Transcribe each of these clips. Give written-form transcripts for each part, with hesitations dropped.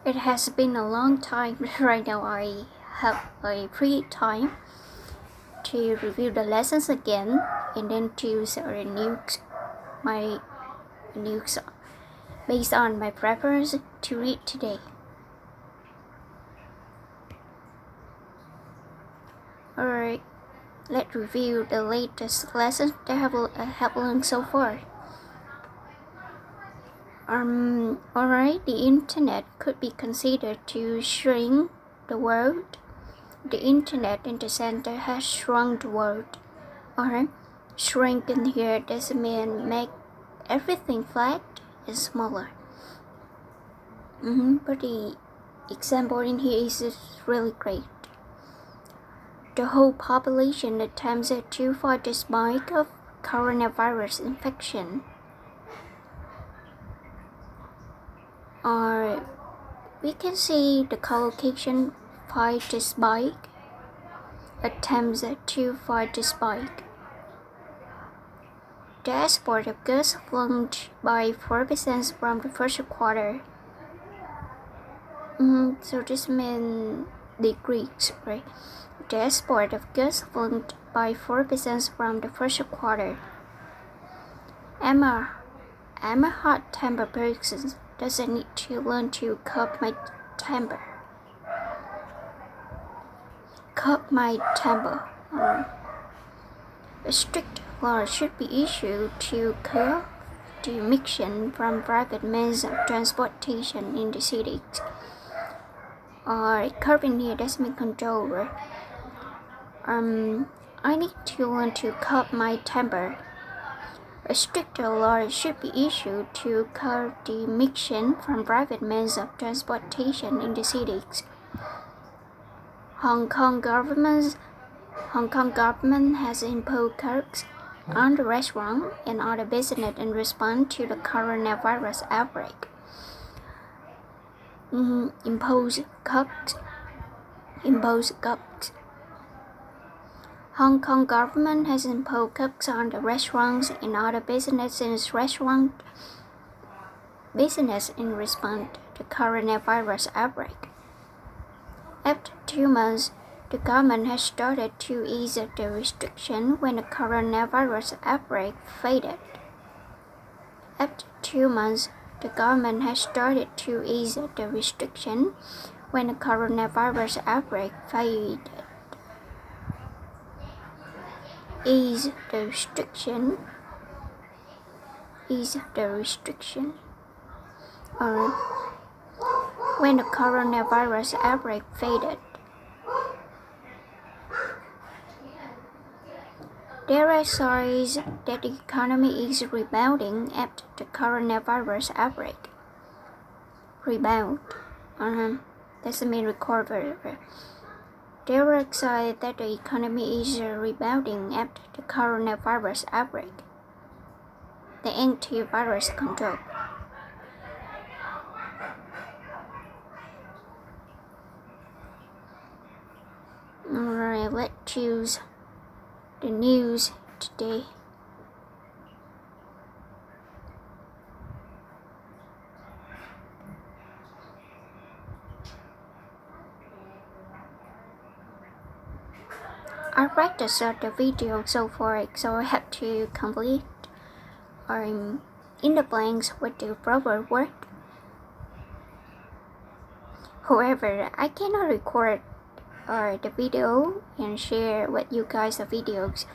It has been a long time. Right now I have a free time to review the lessons again and then choose my news based on my preference to read today. Alright, let's review the latest lessons that I have learned so far. Alright, the internet could be considered to shrink the world. The internet in the center has shrunk the world. Alright, shrink in here doesn't mean make everything flat and smaller. But the example in here is really great. The whole population attempts to fight the spike of coronavirus infection. Or we can see the collocation fight the spike, attempts to fight the spike. The export of goods slumped by 4% from the first quarter. So this means decrease, right? The export of goods slumped by 4% from the first quarter. I'm a hot-tempered person. Doesn't need to learn to curb my temper. Curb my temper. A strict law should be issued to curb the emission from private means of transportation in the cities. Curbing here doesn't mean control, right? I need to learn to curb my temper. A stricter law should be issued to curb the emission from private means of transportation in the cities. Hong Kong government has imposed curbs on the restaurant and other business in response to the coronavirus outbreak. Impose curbs. Hong Kong government has imposed curbs on the restaurants and other business in response to coronavirus outbreak. After 2 months, the government has started to ease the restriction when the coronavirus outbreak faded. After 2 months, the government has started to ease the restriction when the coronavirus outbreak faded. Ease the restriction. When the coronavirus outbreak faded. There are signs that the economy is rebounding after the coronavirus outbreak. Rebound. Doesn't mean recover. There are signs that the economy is rebounding after the coronavirus outbreak. The antivirus control. Alright, let's choose the news today. I practiced the video so far, so I have to complete in the blanks with the proper word. However, I cannot record the video and share with you guys the videos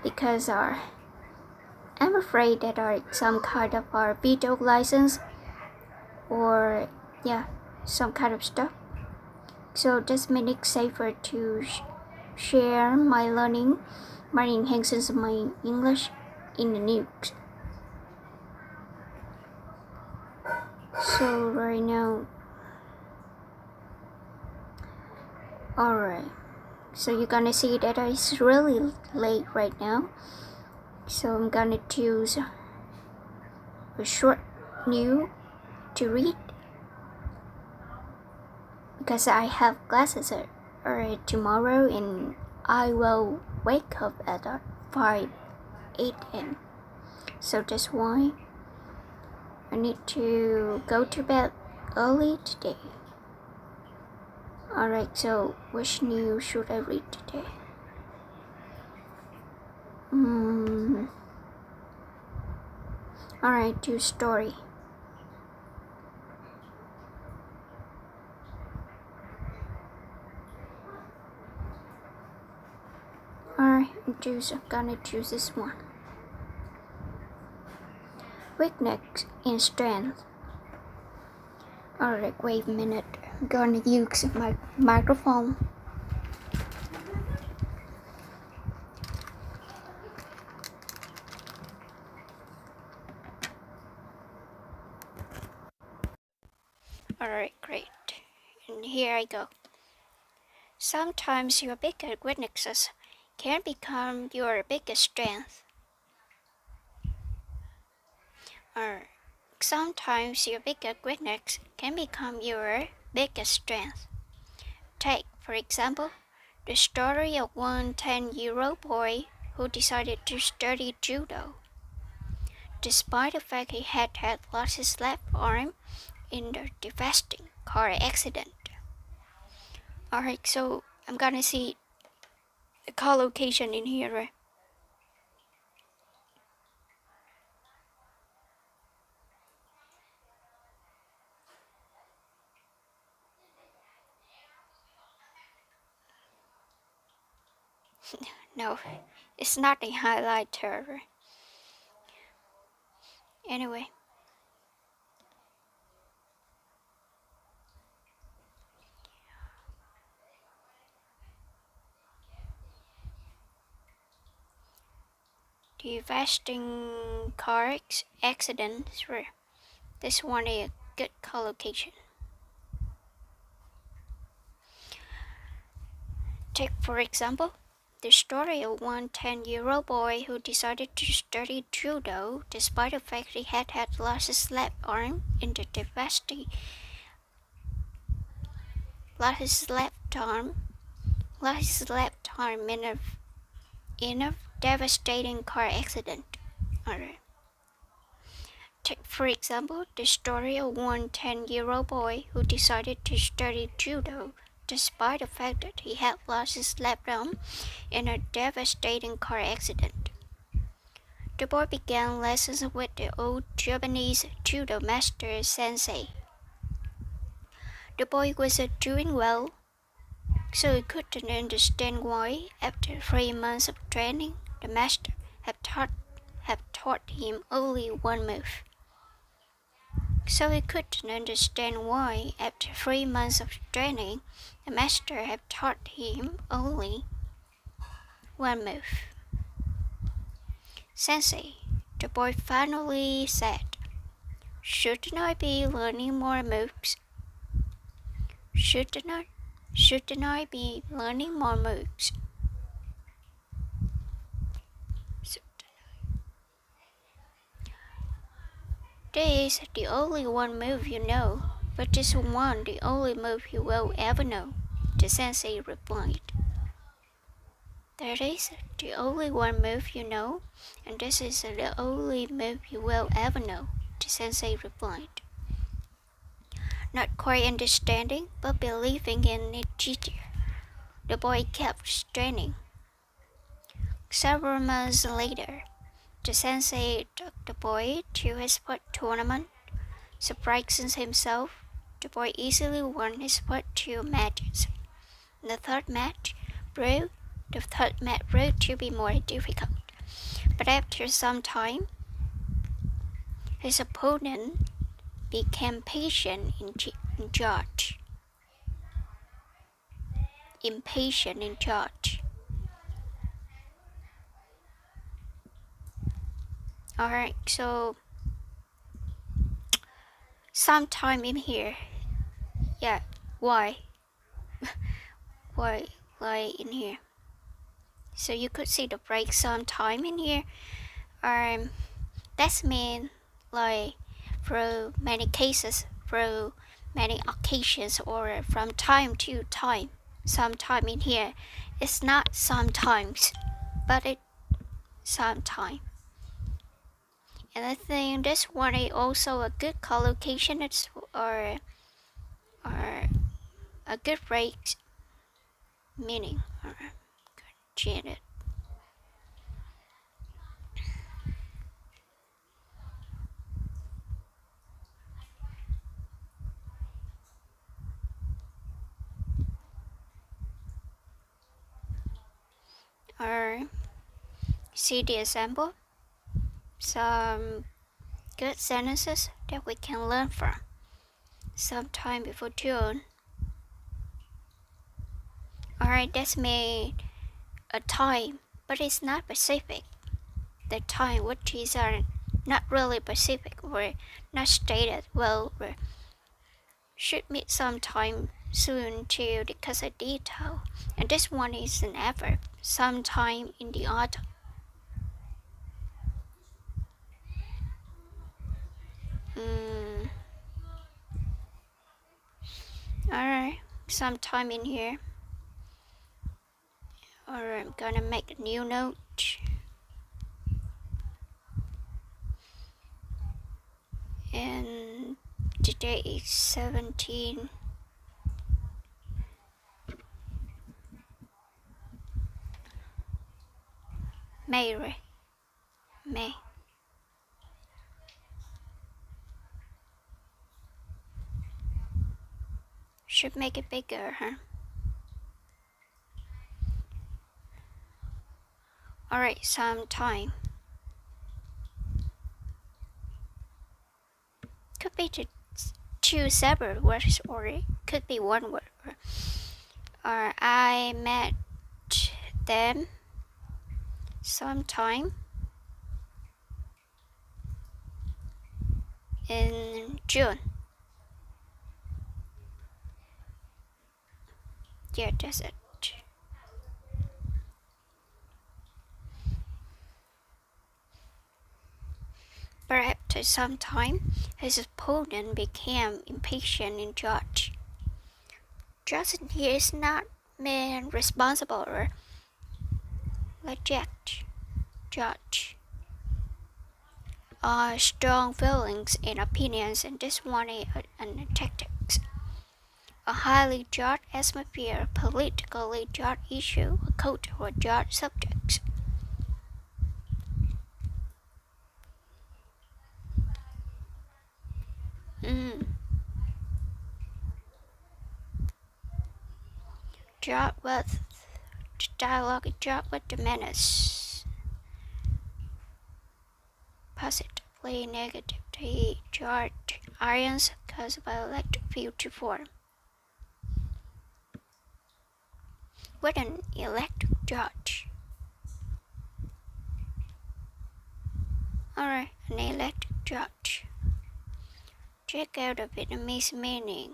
because I'm afraid that some kind of video license or some kind of stuff. So this makes it safer to share my learning, my enhancements of my English in the news. So right now, alright, so you're gonna see that it's really late right now. So I'm gonna choose a short news to read because I have classes tomorrow and I will wake up at 5 a.m. So that's why I need to go to bed early today. Alright, so which news should I read today? Alright, do story. Alright, I'm gonna choose this one. Weakness in strength. Alright, wait a minute. I'm gonna use my microphone. Alright, great. And here I go. Sometimes your biggest weaknesses can become your biggest strength. Or sometimes your biggest weakness can become your biggest strength. Take, for example, the story of one 10-year-old boy who decided to study judo, despite the fact he had lost his left arm in the devastating car accident. Alright, so I'm gonna see the collocation in here, right? No, it's not a highlighter. Anyway. Devastating car accident. This one is a good collocation. Take, for example, the story of one 10-year-old boy who decided to study judo despite the fact he had lost his left arm in the in a devastating car accident. Alright. Take, for example, the story of one 10-year-old boy who decided to study judo despite the fact that he had lost his left arm in a devastating car accident. The boy began lessons with the old Japanese judo master sensei. The boy was doing well, so he couldn't understand why, after 3 months of training, the master had taught him only one move. So he couldn't understand why, after 3 months of training, the master had taught him only one move. Sensei, the boy finally said, "Shouldn't I be learning more moves? Shouldn't I be learning more moves?" This is the only one move you know, but this one the only move you will ever know, the sensei replied. That is the only one move you know, and this is the only move you will ever know, the sensei replied. Not quite understanding, but believing in it easier, the boy kept training. Several months later, the sensei took the boy to his sport tournament. Surprising himself, the boy easily won his sport 2 matches. The third match proved to be more difficult, but after some time, his opponent became impatient in charge. Alright, so sometime in here, yeah, why in here? So you could see the break sometime in here. That's mean like through many cases, through many occasions, or from time to time. Sometime in here, it's not sometimes, but it sometime. And I think this one is also a good collocation. Or or a good break meaning, or change it. Or see the example, some good sentences that we can learn from. Sometime before June. Alright, that's made a time, but it's not specific. The time which is not really specific or not stated well, or should meet sometime soon too because of detail. And this one is an adverb, sometime in the autumn. Alright, sometime in here. Or I'm gonna make a new note. And today is 17. May, right? May. Should make it bigger, huh? Alright, sometime. Could be two separate words, or it could be one word. Or I met them sometime in June. Yeah, that's it. But after some time, his opponent became impatient and judged. Judge here is not meant responsible or reject. Judge. Strong feelings and opinions, and this one is an tactics. A highly charged atmosphere, politically charged issue, a culture or charged subjects. Charged with dialogue, charged with the menace. Positively, negatively charged ions cause by electric field to form. With an electric charge. Alright, an electric charge. Check out the Vietnamese meaning.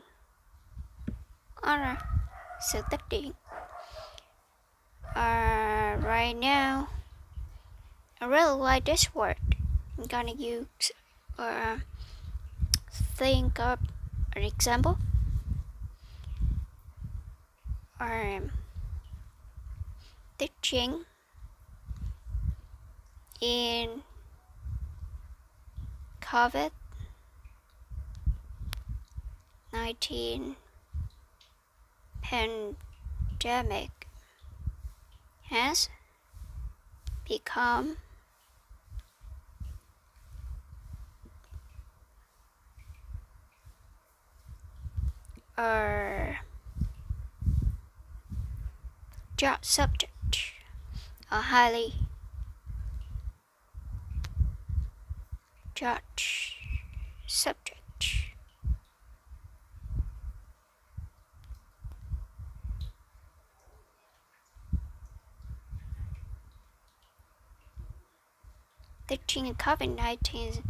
Alright, sự tích điện. Right now, I really like this word. I'm gonna use or think of an example. Teaching in COVID-19 pandemic has become a job subject, a highly judged subject. Teaching in COVID-19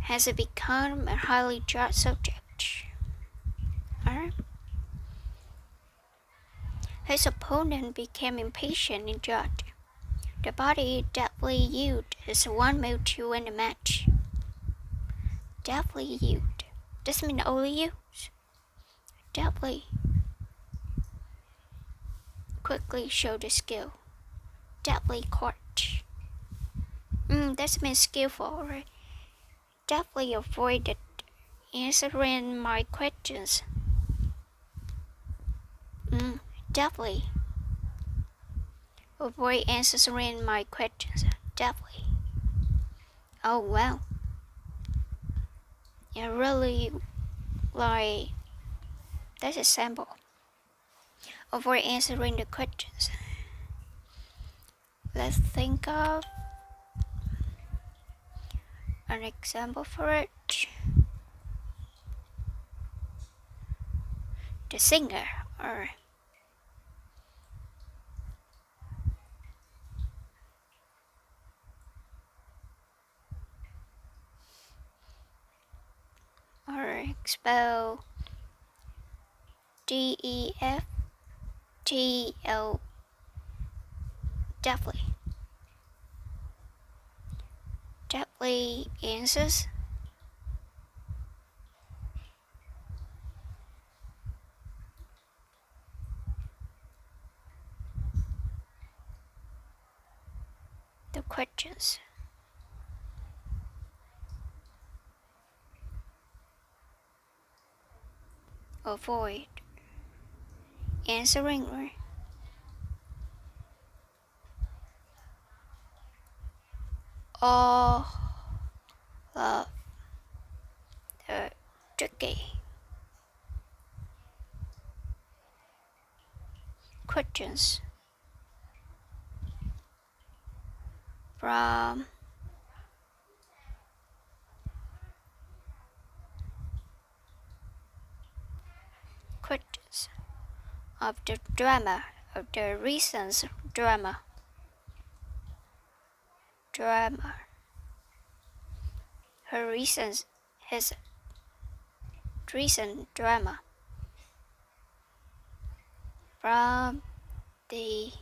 has become a highly judged subject. Alright. His opponent became impatient and judged. The body deftly used as one move to win the match. Deftly used. Doesn't mean only use. Deftly. Quickly showed the skill. Deftly court. That means skillful, right? Deftly avoided answering my questions. Definitely. Avoid answering my questions. Definitely. Oh wow. You really like that's a sample. Avoid answering the questions. Let's think of an example for it. The singer or spell DEFTL. Definitely answers. The questions. Avoid answering all of the tricky questions from questions of the drama, of the recent drama. Her reasons, his recent drama from the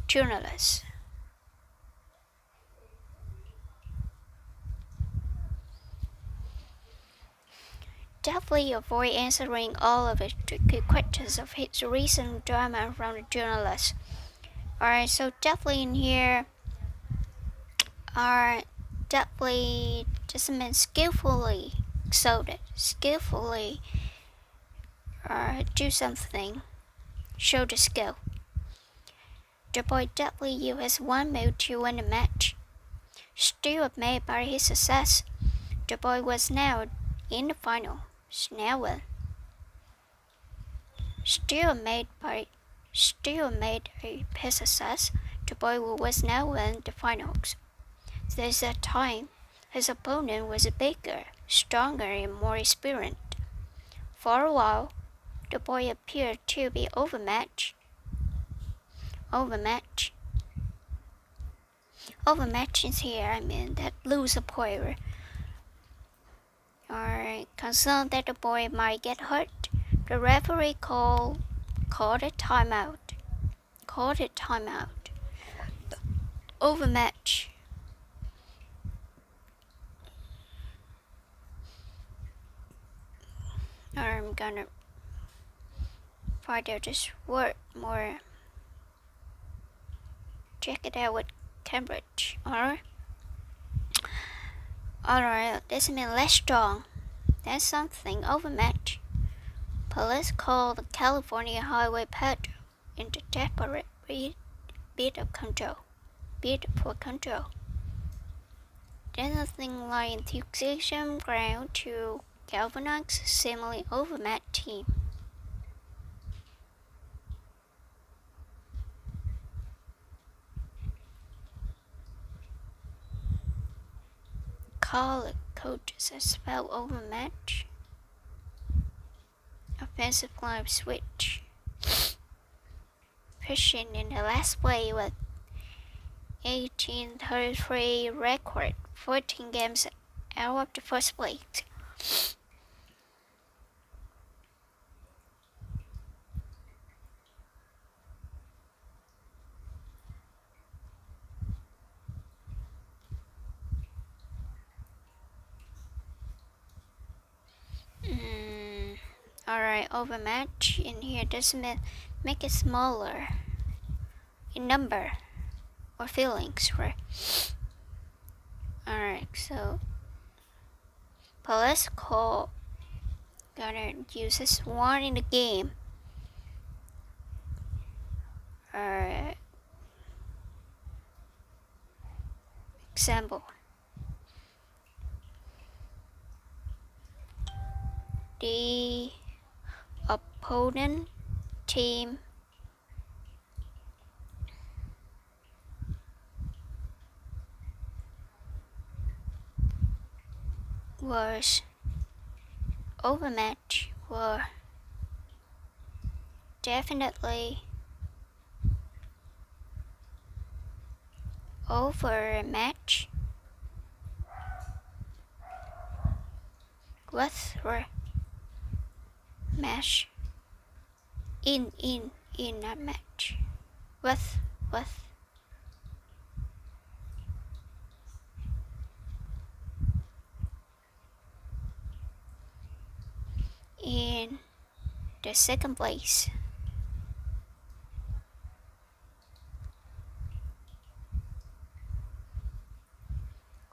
journalist. Definitely avoid answering all of the tricky questions of his recent drama from the journalist. Alright, so definitely in here are definitely just meant skillfully exoded, skillfully do something, show the skill. The boy definitely used his one move to win the match. Still amazed by his success, the boy was now in the final. Still amazed by his success, the boy was now in the finals. There's that time his opponent was bigger, stronger, and more experienced. For a while, the boy appeared to be overmatched. Overmatched is here, I mean that loser player. Or concerned that the boy might get hurt, the referee called a timeout. Overmatch. I'm gonna find out this word more. Check it out with Cambridge. Alright, this means less strong. That's something. Overmatch. Police called the California highway patrol into desperate bid for control. There's nothing like enthusiasm ground to galvanize a seemingly overmatched team. College coaches have spelled overmatch. Offensive line switch. Pushing in the last play with 1833 record, 14 games out of the first place. Alright, overmatch in here doesn't make it smaller in number or feelings, right? Alright, so police call gonna use this one in the game. Example. The opponent team was overmatched, were definitely overmatched with match in a match with in the second place.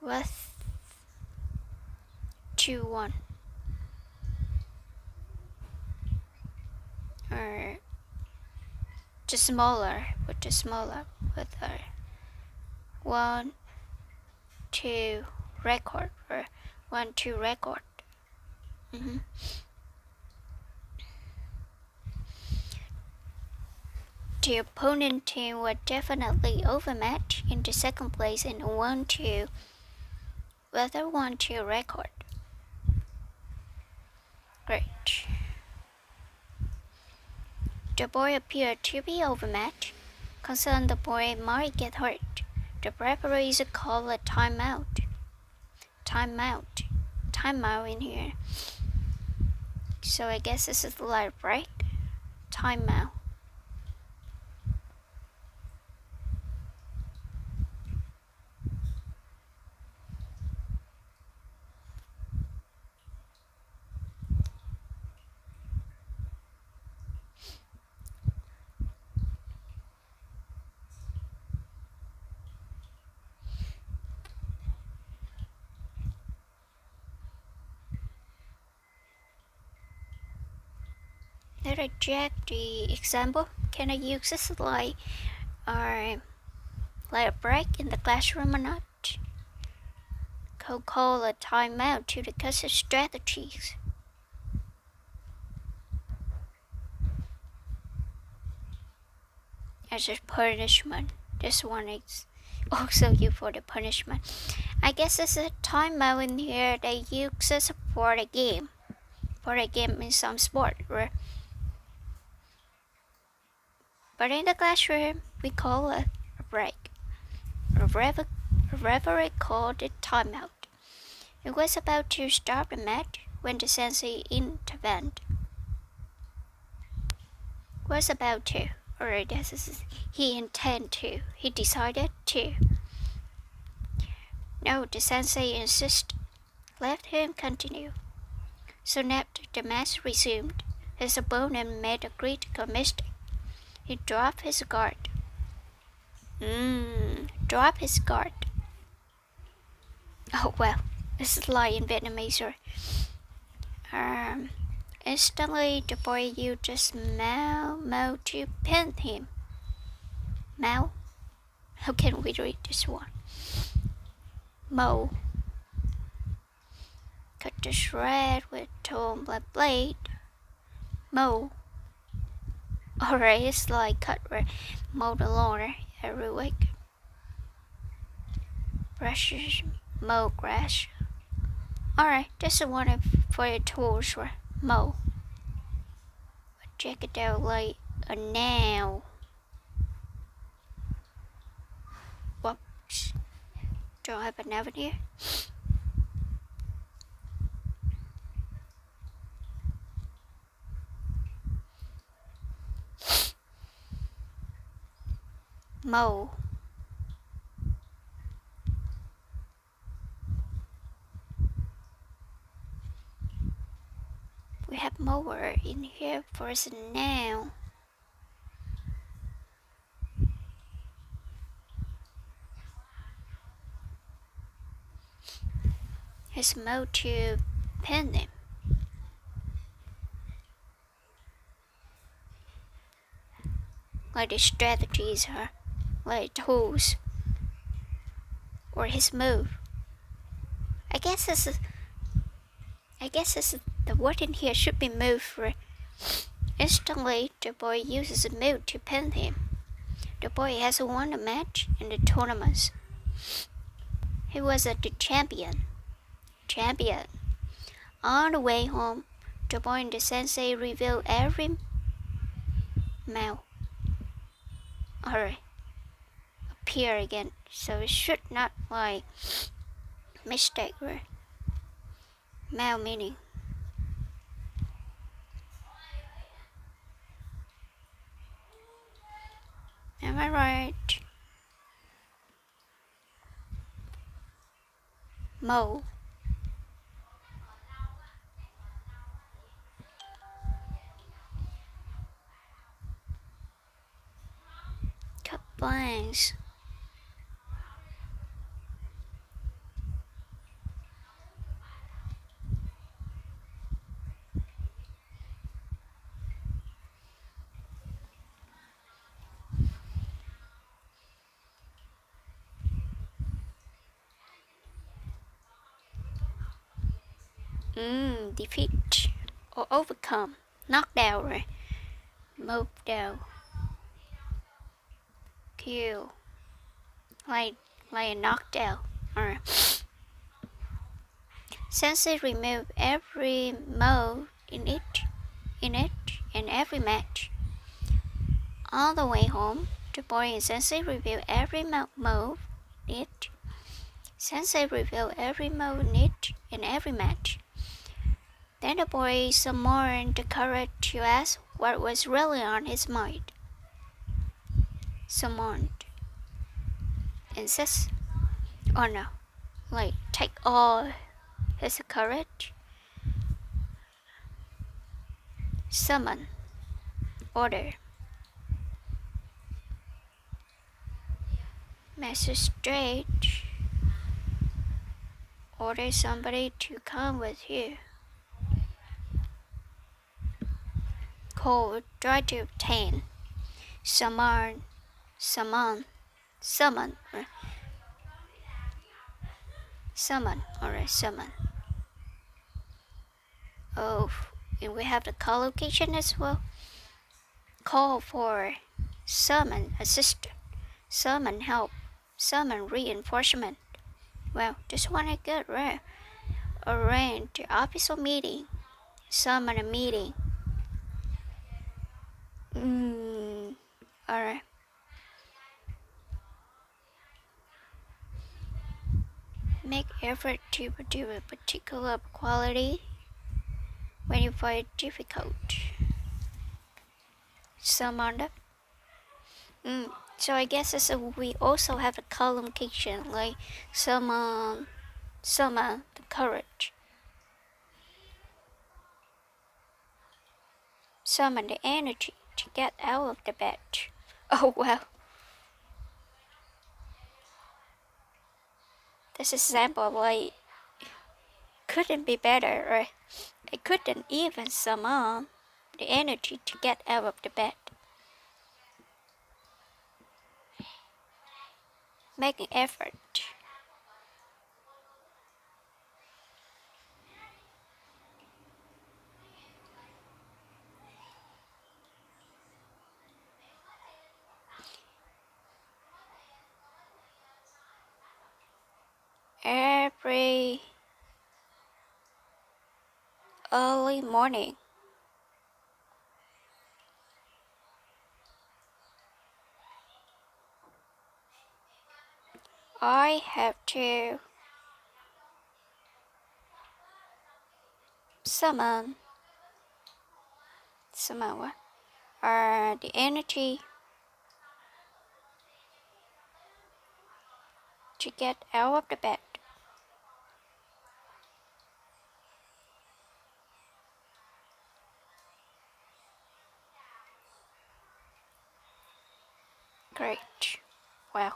With 2-1. Or just smaller with 1-2 record or 1-2 record. The opponent team were definitely overmatched in the second place in 1-2 with a 1-2 record. Great. The boy appeared to be overmatched. Concerned the boy might get hurt, the referees called a timeout. Timeout in here. So I guess this is like break. Timeout. Let I check the example. Can I use this like a break in the classroom or not? Call a timeout to discuss strategies. As a punishment. This one is also used for the punishment. I guess it's a timeout in here they use this for the game. For a game in some sport. But in the classroom, we call it a break. A referee called it timeout. It was about to start the match when the sensei intervened. Was about to, or this is he intended to. He decided to. No, the sensei insisted. Let him continue. So now the match resumed. His opponent made a critical mistake. He dropped his guard. Drop his guard. Oh well, this is like in Vietnamese. Instantly the boy used just Mao to pin him. Mao? How can we read this one? Mo. Cut the shred with tone blade. Mo. Alright, it's like cut or mow the lawn every week. Brushes, mow grass. Alright, this is one for your tools for mow. Check it out like a now. Whoops. Don't have a noun here. Mow. We have mower in here for us now. His mow to pin him. like the strategies or like tools or his move. I guess the word in here should be move for instantly the boy uses a move to pin him. The boy has won a match in the tournaments. He was the champion. On the way home, the boy and the sensei reveal every mouth. Alright. Appear again. So it should not like mistake or mal meaning. Am I right? Mole. Cut blanks. Defeat or overcome. Knock down, right? Move down. Kill. Like a knockdown. Alright. Sensei remove every move in every match. On the way home, the boy and Sensei review every move in it. Sensei review every move in it in every match. Then the boy summoned the courage to ask what was really on his mind. Summoned. Insist. Oh no. Like take all his courage. Summon. Order. Magistrate. Order somebody to come with you. Call, try to obtain. Summon. Summon. Alright, summon. Oh, and we have the collocation as well. Call for. Summon assistant. Summon help. Summon reinforcement. Well, this one is good, right? Arrange the official meeting. Summon a meeting. Alright. Make effort to produce a particular quality when you find it difficult. Summon up. So I guess we also have a collocation like summon the courage. Summon the energy to get out of the bed. Oh well. This example like couldn't be better, right? I couldn't even summon the energy to get out of the bed. Make an effort. Every early morning, I have to summon what? The energy to get out of the bed. Great. Wow.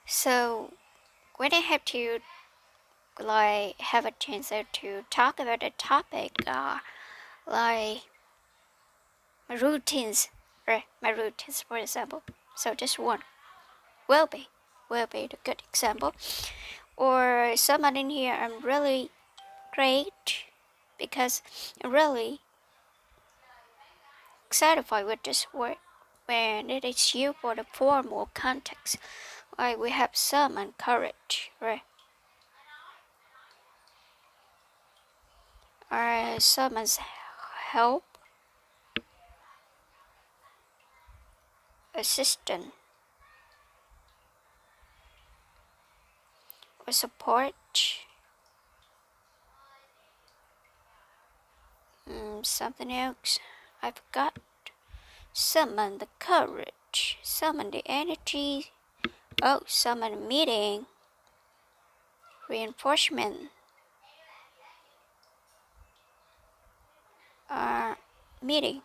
So when I have to like have a chance to talk about the topic, like my routines, right? My routines, for example. So this one will be the good example. Or someone in here, I'm really great because I'm really satisfied with this word when it is used for the formal context. Like we have some and courage, right? Or someone's help, assistant, or support. Something else I forgot. Summon the courage, summon the energy. Oh, summon a meeting. Reinforcement. Meeting.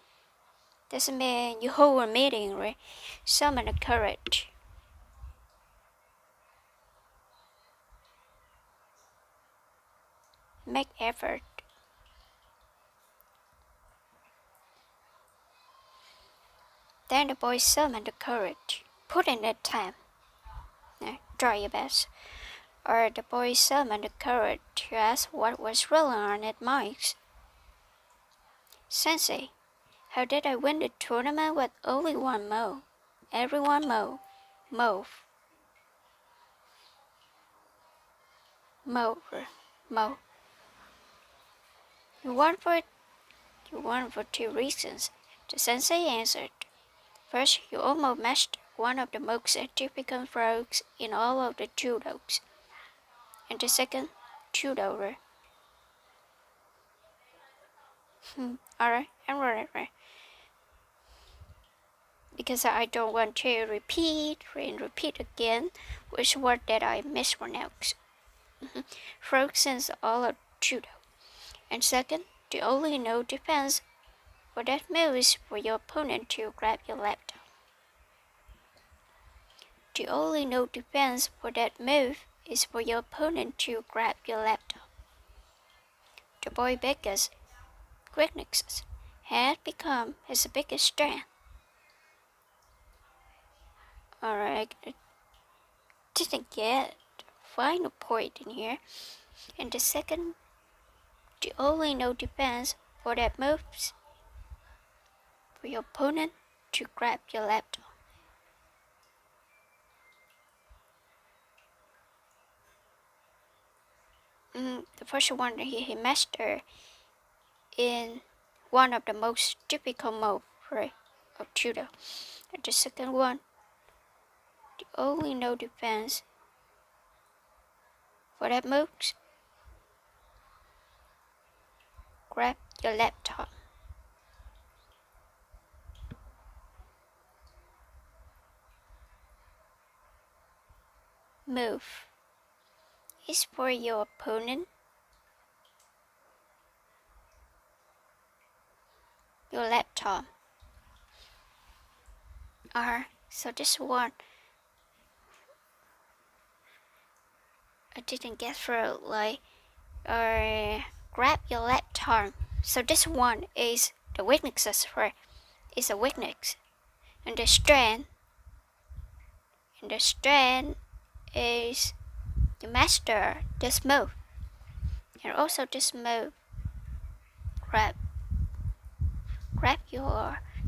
Doesn't mean you hold a meeting, right? Summon the courage. Make effort. Then the boy summoned the courage. Put in the time. Try your best. Or the boy summoned the courage to ask what was really on his mind. Sensei, how did I win the tournament with only one move? Everyone move. Move. You won for two reasons. The sensei answered. First, you almost mastered one of the most typical throws in all of the judos. And the second, 𝙤𝙪𝙮𝙮. Alright, I'm right. Because I don't want to repeat again which word that I mispronounced. First, since all of judo. And second, the only no defense for that move is for your opponent to grab your laptop. The only no defense for that move is for your opponent to grab your laptop. The boy biggest weaknesses had become his biggest strength. Alright, I didn't get the final point in here. And the second, the only no defense for that move is for your opponent to grab your laptop. The first one he mastered in one of the most difficult moves, right, of judo. And the second one, the only no defense for that move, grab your laptop. Move is for your opponent. Your laptop. So this one I didn't get through, like grab your laptop. So this one is the weaknesses, right? It's a weakness. And the strength is you master this move. And also this move, grab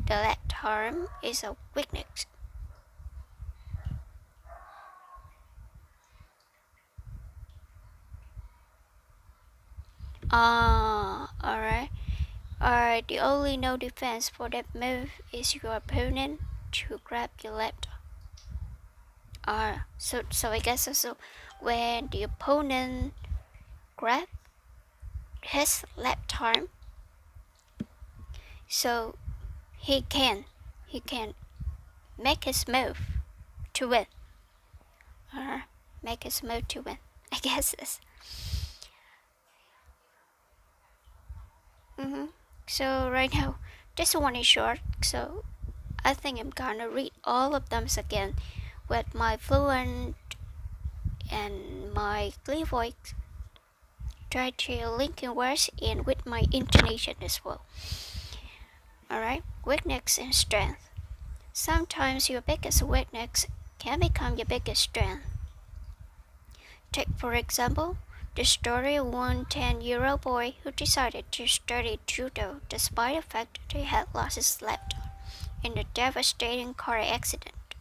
the laptop is a weakness. Alright. The only no defense for that move is your opponent to grab your laptop. So I guess also when the opponent grab his laptop, so he can make his move to win. Make his move to win. I guess this. So right now, this one is short, so I think I'm gonna read all of them again with my fluent and my clear voice. Try to link in words and with my intonation as well. Alright, weakness and strength. Sometimes your biggest weakness can become your biggest strength. Take for example, the story of one 10-year-old boy who decided to study judo despite the fact that he had lost his left arm in a devastating car accident.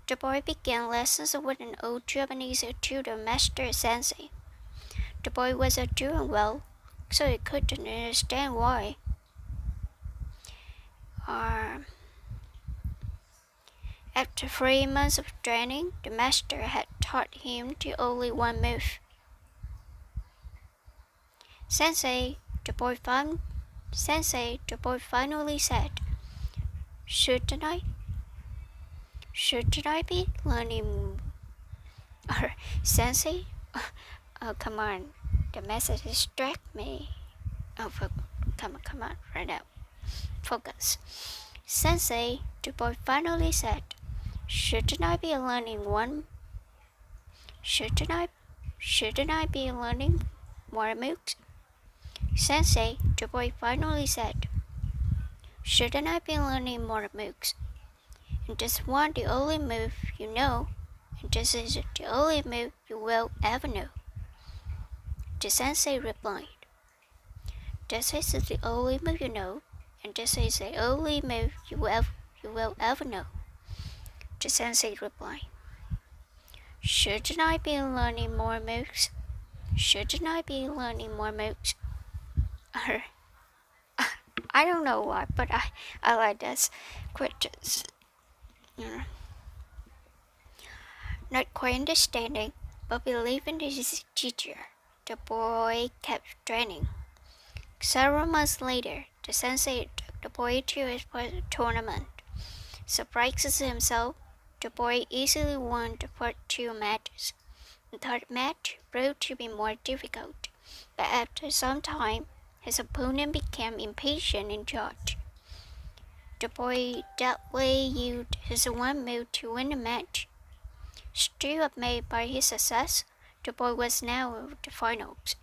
The boy began lessons with an old Japanese judo master sensei. The boy was doing well, so he couldn't understand why. After 3 months of training, the master had taught him the only one move. Sensei, the boy finally said, Shouldn't I be learning? Or Sensei? Oh, come on, the message distracts me. Oh, come on, right now. Focus. Sensei, the boy finally said, Shouldn't I be learning more moves? Sensei, the boy finally said, Shouldn't I be learning more moves? And this one the only move you know, and this is the only move you will ever know. The sensei replied, This is the only move you know, and this is the only move you will ever know. The sensei replied, Shouldn't I be learning more moves? Shouldn't I be learning more moves? I don't know why, but I like that questions. Not quite understanding, but believing his teacher, the boy kept training. Several months later, the sensei took the boy to his tournament. Surprises himself, the boy easily won the first 2 matches. The third match proved to be more difficult, but after some time, his opponent became impatient and judged. The boy deftly used his one move to win the match. Still amazed by his success, the boy was now in the finals.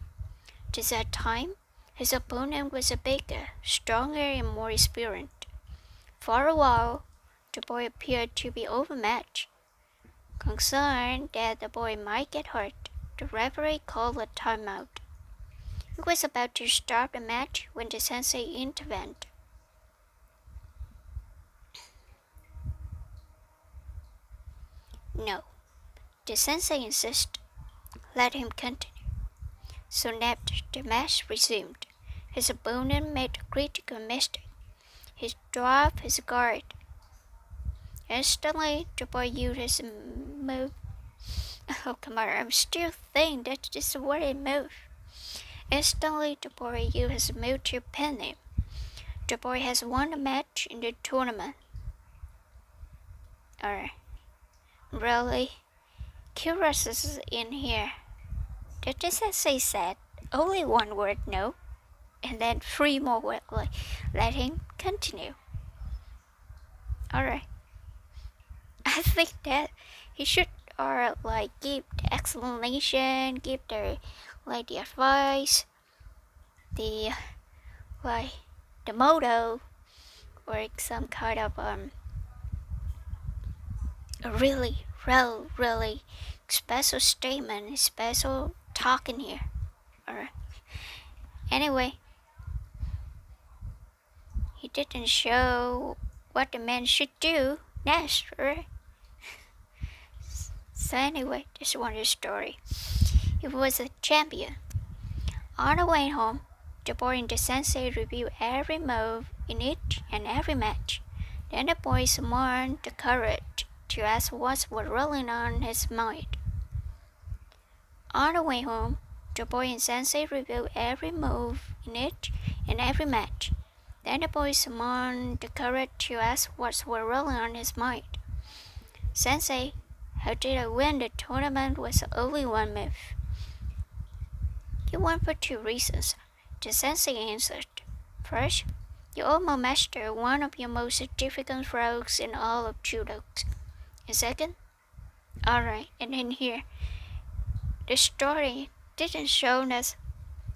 At that time, his opponent was bigger, stronger, and more experienced. For a while, the boy appeared to be overmatched. Concerned that the boy might get hurt, the referee called a timeout. He was about to start the match when the sensei intervened. No, the sensei insisted. Let him continue. Soon after the match resumed, his opponent made a critical mistake. He dropped his guard. Instantly, the boy used his move. Oh, come on, I'm still thinking that this is a word move. Instantly, the boy used his move to pin him. The boy has won the match in the tournament. Alright. Really? Curious is in here. Did the sensei said only one word no, and then 3 more words like let him continue. Alright. I think that he should give the explanation, give the the advice, the motto, or some kind of a really special statement, special talk in here. Alright. Anyway, he didn't show what the man should do next, right? So anyway, this one is the story. He was a champion. On the way home, the boy and the sensei reviewed every move in each and every match. Then the boy summoned the courage to ask what was rolling on his mind. On the way home, the boy and sensei reviewed every move in each and every match. Then the boy summoned the courage to ask what was rolling on his mind. Sensei, how did I win the tournament with only one move? You won for 2 reasons, the sensei answered. First, you almost mastered one of your most difficult throws in all of judo. And second, alright, and in here, the story didn't show us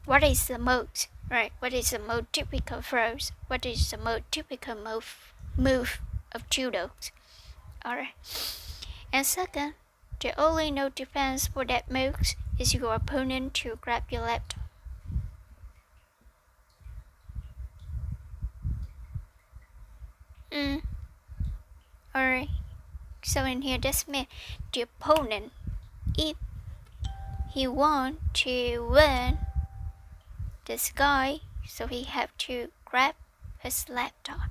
what is the moves. Right, what is the most typical phrase? What is the most typical move of judo? Alright. And second, the only no defense for that move is your opponent to grab your laptop. Alright. So in here, this means the opponent, if he want to win this guy, so he have to grab his laptop.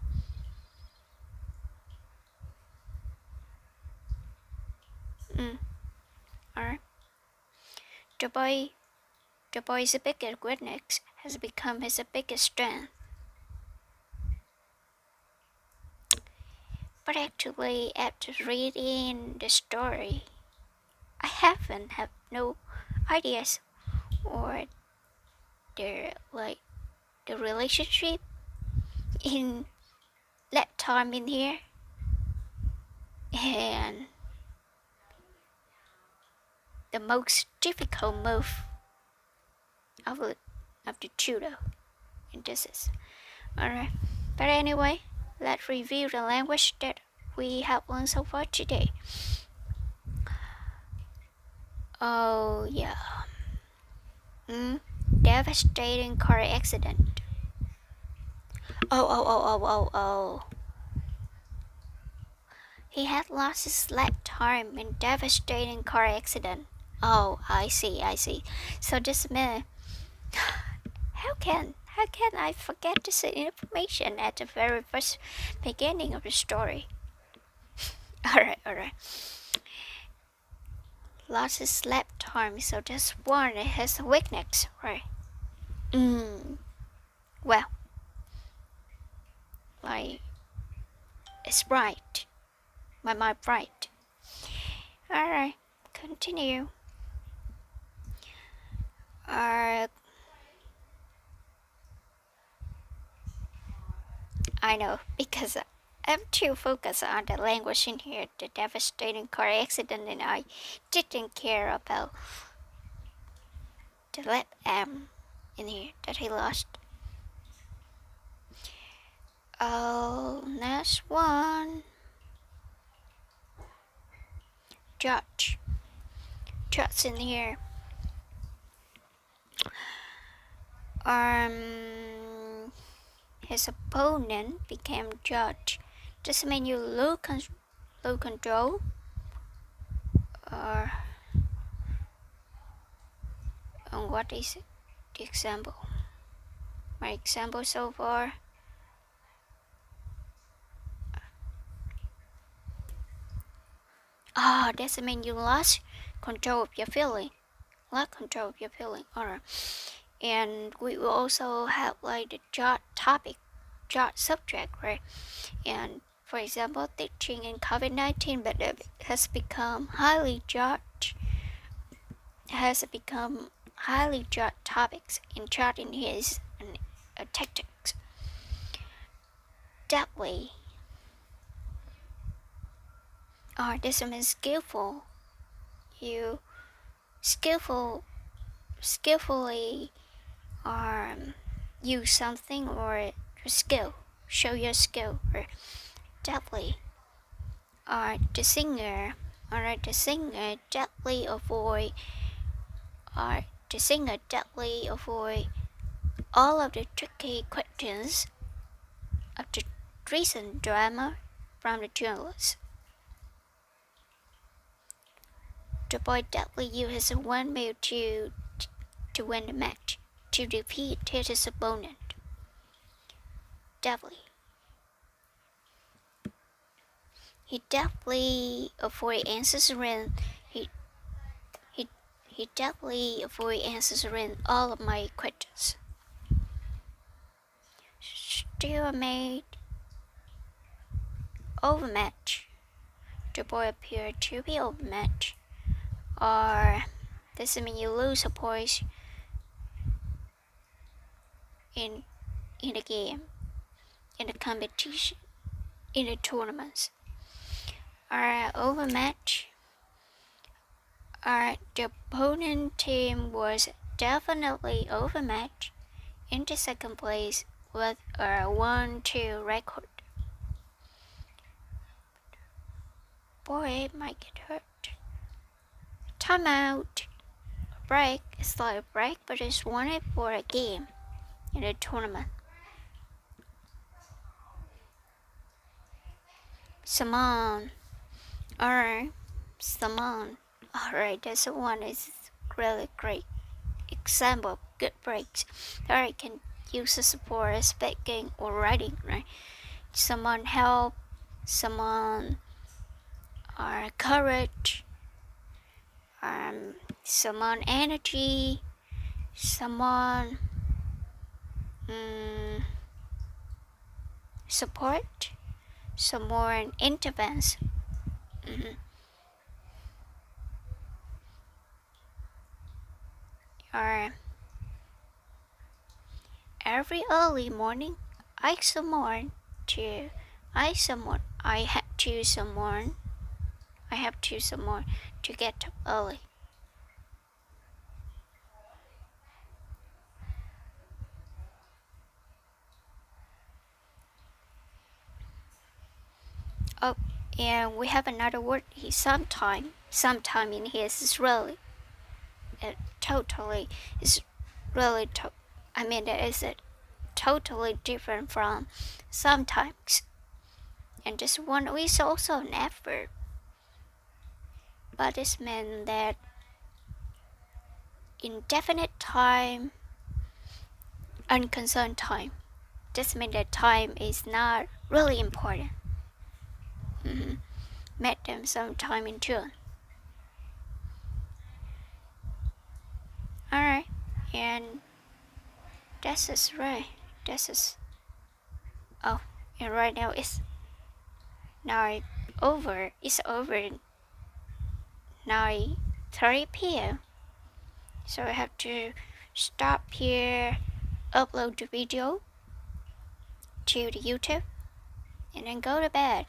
Alright. The boy's biggest weakness has become his biggest strength. But actually, after reading the story, I have no ideas or the relationship in that time in here, and the most difficult move of the judo, and this is alright. But anyway, let's review the language that we have learned so far today. Oh yeah. Devastating car accident. Oh. He had lost his left arm in devastating car accident. Oh, I see. So this means, how can I forget this information at the very first beginning of the story? Alright. Lost his left arm, so this one has a weakness, right? Well, like, it's right. My mind right. Alright, continue. I know, because I'm too focused on the language in here, the devastating car accident, and I didn't care about the left arm in here that he lost. Oh, next one. Judge in here. His opponent became judge. Does it mean you lose control? Or what is the example? My example so far. Does it mean you lost control of your feeling? Alright. And we will also have like the judge topic, judge subject, right? And for example, teaching in COVID-19 pandemic has become highly judged topics in charting his tactics. Deadly. This means skillful. You skillfully use something or your skill, show your skill, or deadly. The singer deadly avoid all of the tricky questions of the recent drama from the journalists. The boy deadly used one move to win the match, to defeat his opponent. Deadly. He definitely avoid answering. He definitely avoid answering all of my questions. Still made overmatch. The boy appeared to be overmatched. Or does it mean you lose a point in the game, in the competition, in the tournaments? Or overmatch. The opponent team was definitely overmatched into second place with a 1-2 record. Boy, it might get hurt. Time out. Break. It's like a break, but it's wanted for a game in a tournament. Simone. Alright. Simone. Alright, that's the one. Is really great example of good breaks. Alright, can use the support speaking or writing, right? Someone help, someone courage, someone energy, someone support, someone intervention. Or every early morning, I have to someone to get up early. Oh, and we have another word. Sometime in here is really, totally is really. That is it. Totally different from sometimes. And this one is also an adverb, but this means that indefinite time, unconcerned time. This means that time is not really important. Met them sometime in June. Alright, and this is right. Oh, and right now it's over 9:30 p.m. So I have to stop here, upload the video to the YouTube, and then go to bed.